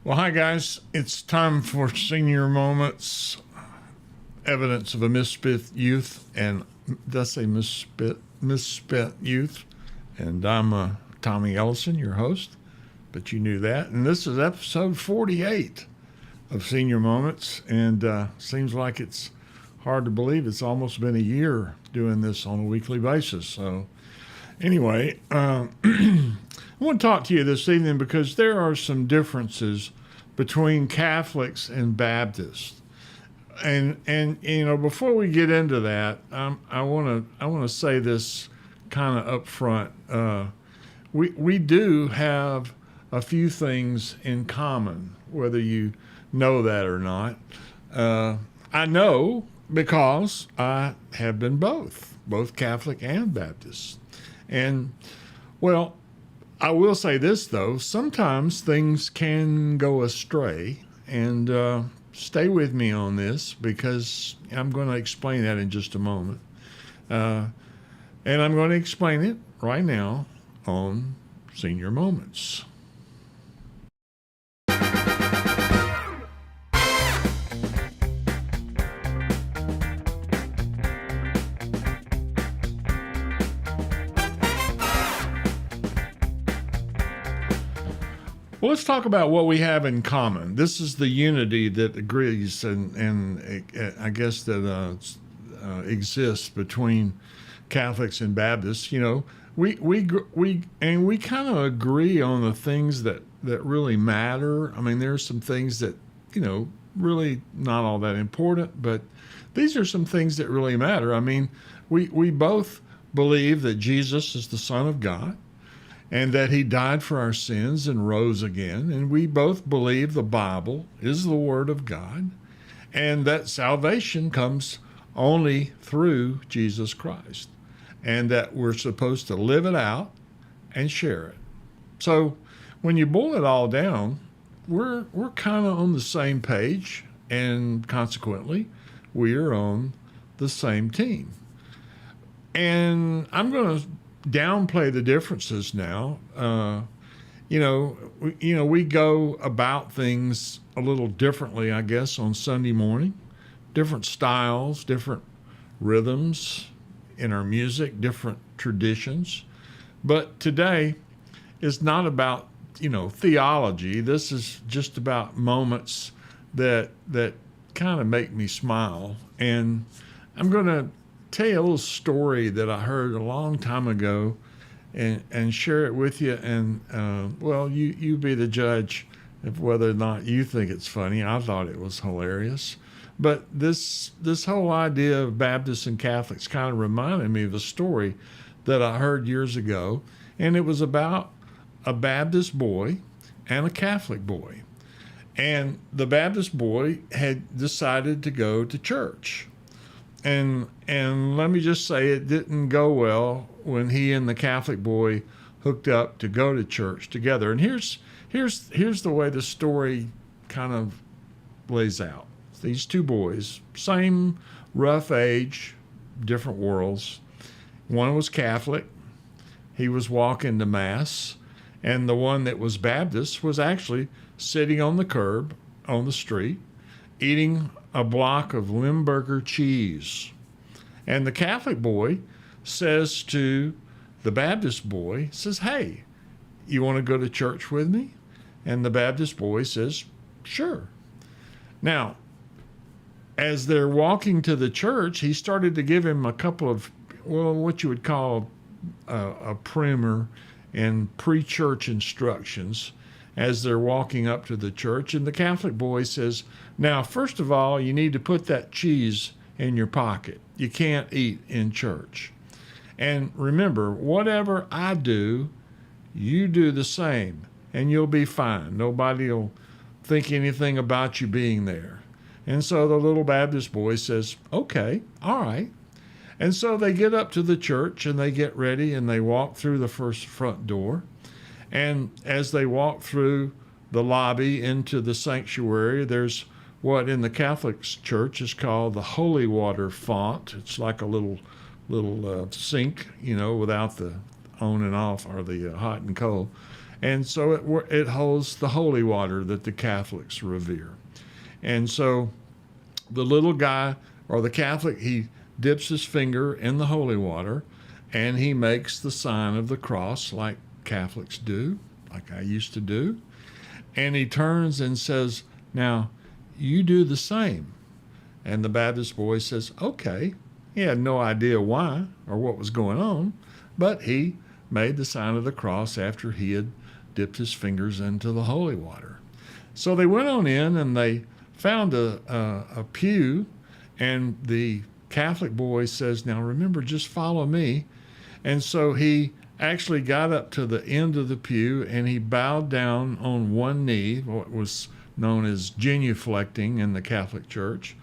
Well, hi guys. It's time for Senior Moments, evidence of a misspent youth, and did I say misspent youth? And I'm Tommy Ellison, your host, but you knew that. And this is episode 48 of Senior Moments, and seems like it's hard to believe it's almost been a year doing this on a weekly basis. So anyway, I want to talk to you this evening because there are some differences between Catholics and Baptists. And you know, before we get into that, I want to say this kind of up front. We do have a few things in common, whether you know that or not. I know because I have been both Catholic and Baptist. And, well, I will say this, though. Sometimes things can go astray, and stay with me on this because I'm going to explain that in just a moment. And I'm going to explain it right now on Senior Moments. Well, let's talk about what we have in common. This is the unity that agrees and I guess that exists between Catholics and Baptists. You know, we kind of agree on the things that really matter. I mean, there are some things that, you know, really not all that important, but these are some things that really matter. I mean, we both believe that Jesus is the Son of God, and that he died for our sins and rose again. And we both believe the Bible is the Word of God, and that salvation comes only through Jesus Christ, and that we're supposed to live it out and share it. So when you boil it all down, we're kind of on the same page, and consequently, we are on the same team. And I'm going to downplay the differences now. We go about things a little differently, I guess, on Sunday morning. Different styles, different rhythms in our music, different traditions. But today is not about, theology. This is just about moments that kind of make me smile. And I'm going to tell you a little story that I heard a long time ago and share it with you. And, you be the judge of whether or not you think it's funny. I thought it was hilarious. But this whole idea of Baptists and Catholics kind of reminded me of a story that I heard years ago. And it was about a Baptist boy and a Catholic boy. And the Baptist boy had decided to go to church. And let me just say, it didn't go well when he and the Catholic boy hooked up to go to church together. And here's the way the story kind of lays out. These two boys, same rough age, different worlds. One was Catholic. He was walking to Mass. And the one that was Baptist was actually sitting on the curb on the street, eating a block of Limburger cheese. And the Catholic boy says to the Baptist boy, says, "Hey, you want to go to church with me?" And the Baptist boy says, "Sure." Now, as they're walking to the church, he started to give him a couple of, what you would call a primer and pre-church instructions as they're walking up to the church. And the Catholic boy says, "Now, first of all, you need to put that cheese in your pocket. You can't eat in church. And remember, whatever I do, you do the same, and you'll be fine. Nobody will think anything about you being there." And so the little Baptist boy says, "Okay, all right." And so they get up to the church, and they get ready, and they walk through the first front door. And as they walk through the lobby into the sanctuary, there's what in the Catholic Church is called the holy water font. It's like a little sink, without the on and off or the hot and cold. And so it holds the holy water that the Catholics revere. And so the little guy, or the Catholic, he dips his finger in the holy water and he makes the sign of the cross like Catholics do, like I used to do. And he turns and says, "Now, you do the same." And the Baptist boy says, "Okay." He had no idea why or what was going on, but he made the sign of the cross after he had dipped his fingers into the holy water. So they went on in and they found a pew, and the Catholic boy says, "Now remember, just follow me." And so he actually got up to the end of the pew and he bowed down on one knee, what was known as genuflecting in the Catholic Church.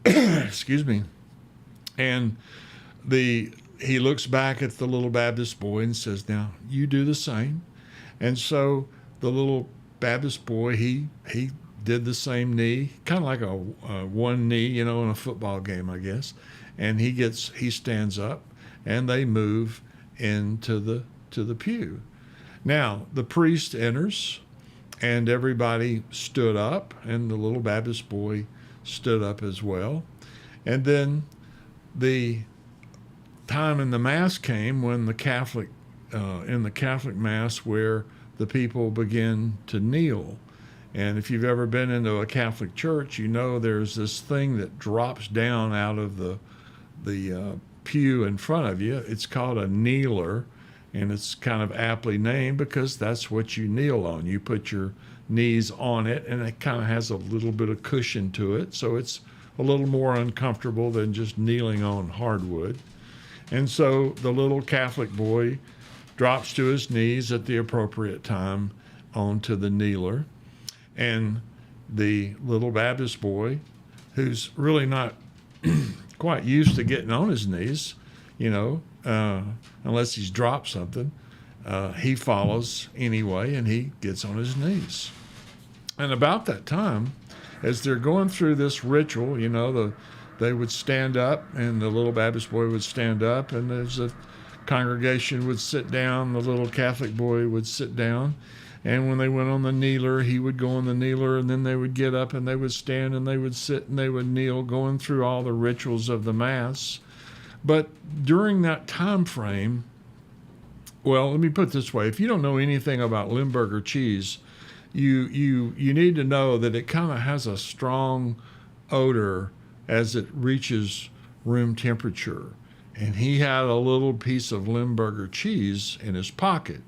Excuse me. And he looks back at the little Baptist boy and says, "Now you do the same." And so the little Baptist boy, he did the same knee, kind of like a one knee, in a football game, I guess. And he stands up, and they move into the pew. Now the priest enters, and everybody stood up, and the little Baptist boy stood up as well. And then the time in the Mass came when the Catholic, in the Catholic Mass, where the people begin to kneel. And if you've ever been into a Catholic church, there's this thing that drops down out of the pew in front of you. It's called a kneeler, and it's kind of aptly named because that's what you kneel on. You put your knees on it, and it kind of has a little bit of cushion to it, so it's a little more uncomfortable than just kneeling on hardwood. And so the little Catholic boy drops to his knees at the appropriate time onto the kneeler. And the little Baptist boy, who's really not quite used to getting on his knees, unless he's dropped something, he follows anyway, and he gets on his knees. And about that time, as they're going through this ritual, they would stand up, and the little Baptist boy would stand up, and as the congregation would sit down, the little Catholic boy would sit down. And when they went on the kneeler, he would go on the kneeler, and then they would get up and they would stand and they would sit and they would kneel, going through all the rituals of the Mass. But during that time frame, well, let me put it this way. If you don't know anything about Limburger cheese, you need to know that it kind of has a strong odor as it reaches room temperature. And he had a little piece of Limburger cheese in his pocket,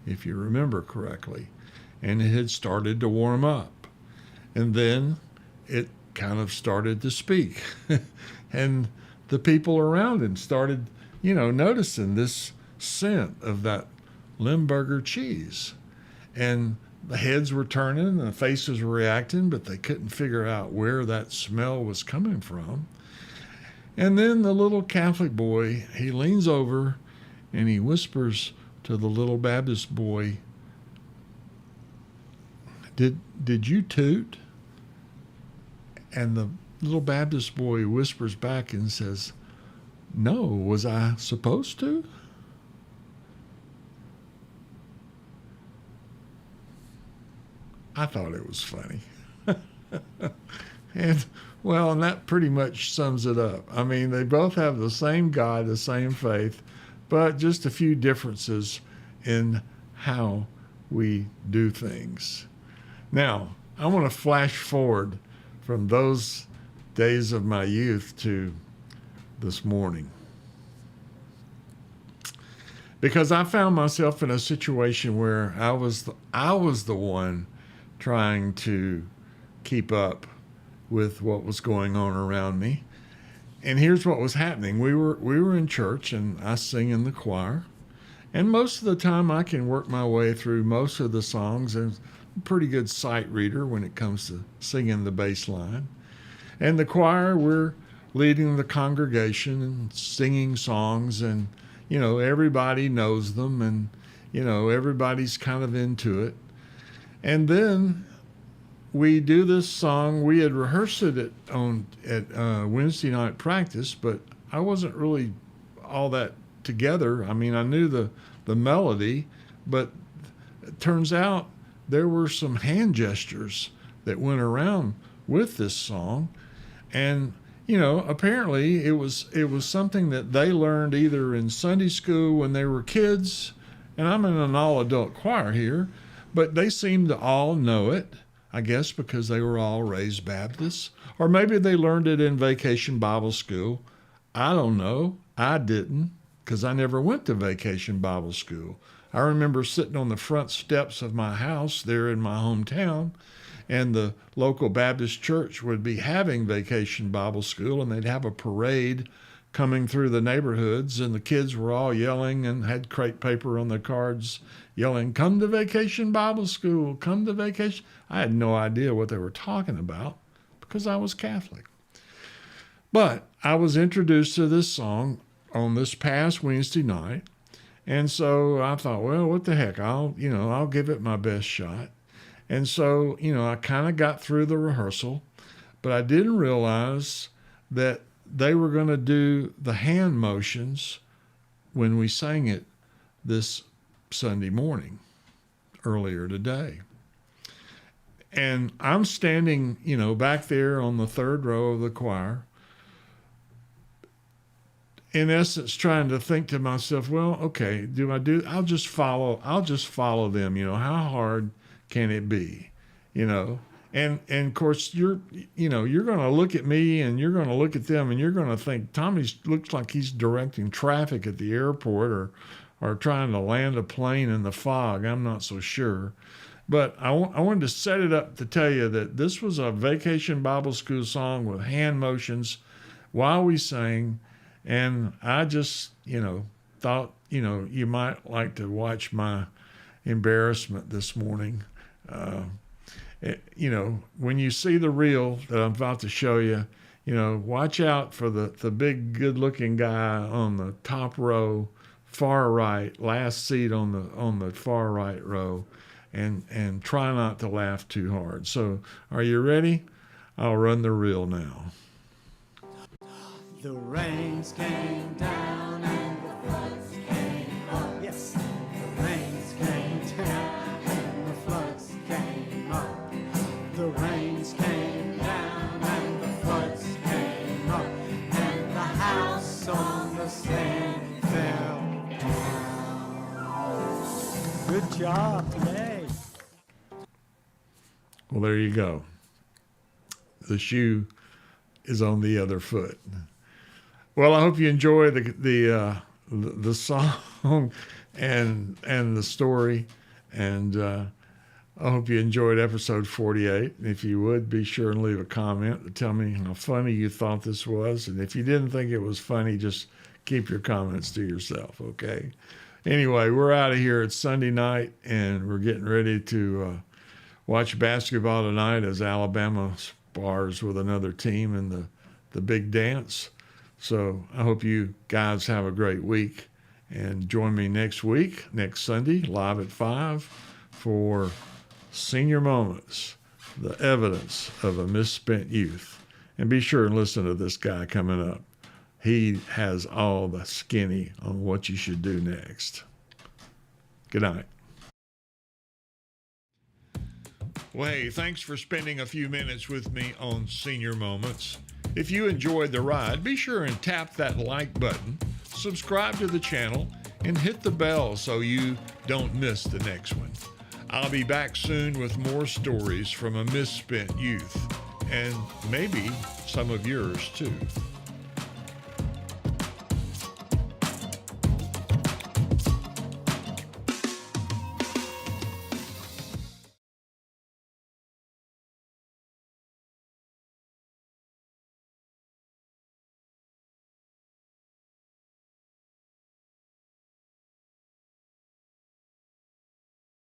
if you remember correctly, and it had started to warm up. And then it kind of started to speak. And the people around him started, noticing this scent of that Limburger cheese. And the heads were turning and the faces were reacting, but they couldn't figure out where that smell was coming from. And then the little Catholic boy, he leans over and he whispers to the little Baptist boy, Did you toot?" And the little Baptist boy whispers back and says, "No, was I supposed to?" I thought it was funny. And that pretty much sums it up. I mean, they both have the same God, the same faith, but just a few differences in how we do things. Now, I want to flash forward from those days of my youth to this morning, because I found myself in a situation where I was the one trying to keep up with what was going on around me. And here's what was happening. We were in church, and I sing in the choir. And most of the time I can work my way through most of the songs, and I'm a pretty good sight reader when it comes to singing the bass line. And the choir, we're leading the congregation and singing songs, and everybody knows them, and everybody's kind of into it. And then we do this song. We had rehearsed it at Wednesday night practice, but I wasn't really all that together. I mean, I knew the melody, but it turns out there were some hand gestures that went around with this song. And, apparently it was something that they learned either in Sunday school when they were kids, and I'm in an all-adult choir here, but they seemed to all know it, I guess because they were all raised Baptists. Or maybe they learned it in Vacation Bible School. I don't know. I didn't, because I never went to Vacation Bible School. I remember sitting on the front steps of my house there in my hometown, and the local Baptist church would be having Vacation Bible School, and they'd have a parade coming through the neighborhoods, and the kids were all yelling and had crepe paper on their cards yelling, "Come to Vacation Bible School, come to vacation." I had no idea what they were talking about because I was Catholic. But I was introduced to this song on this past Wednesday night, and so I thought, well, what the heck, I'll give it my best shot. And so, I kind of got through the rehearsal, but I didn't realize that they were going to do the hand motions when we sang it this Sunday morning, earlier today. And I'm standing, back there on the third row of the choir, in essence, trying to think to myself, well, okay, I'll just follow them, how hard can it be, And of course, you're going to look at me and you're going to look at them and you're going to think, Tommy looks like he's directing traffic at the airport or trying to land a plane in the fog. I'm not so sure. But I wanted to set it up to tell you that this was a Vacation Bible School song with hand motions while we sang. And I just, thought, you might like to watch my embarrassment this morning. When you see the reel that I'm about to show you, watch out for the big good-looking guy on the top row, far right, last seat on the far right row, and try not to laugh too hard. So, are you ready? I'll run the reel now. The rains came down and the floods came up. Yes, the rains came down and the floods came up. The rains came down and the floods came up, and the house on the sand fell down. Good job today. Well, there you go. The shoe is on the other foot. Well, I hope you enjoy the song and the story, and I hope you enjoyed episode 48. And if you would, be sure and leave a comment to tell me how funny you thought this was. And if you didn't think it was funny, just keep your comments to yourself, okay? Anyway, we're out of here. It's Sunday night, and we're getting ready to watch basketball tonight as Alabama spars with another team in the big dance. So I hope you guys have a great week, and join me next week, next Sunday, live at 5 for Senior Moments, the evidence of a misspent youth. And be sure and listen to this guy coming up. He has all the skinny on what you should do next. Good night. Well, hey, thanks for spending a few minutes with me on Senior Moments. If you enjoyed the ride, be sure and tap that like button, subscribe to the channel, and hit the bell so you don't miss the next one. I'll be back soon with more stories from a misspent youth, and maybe some of yours too.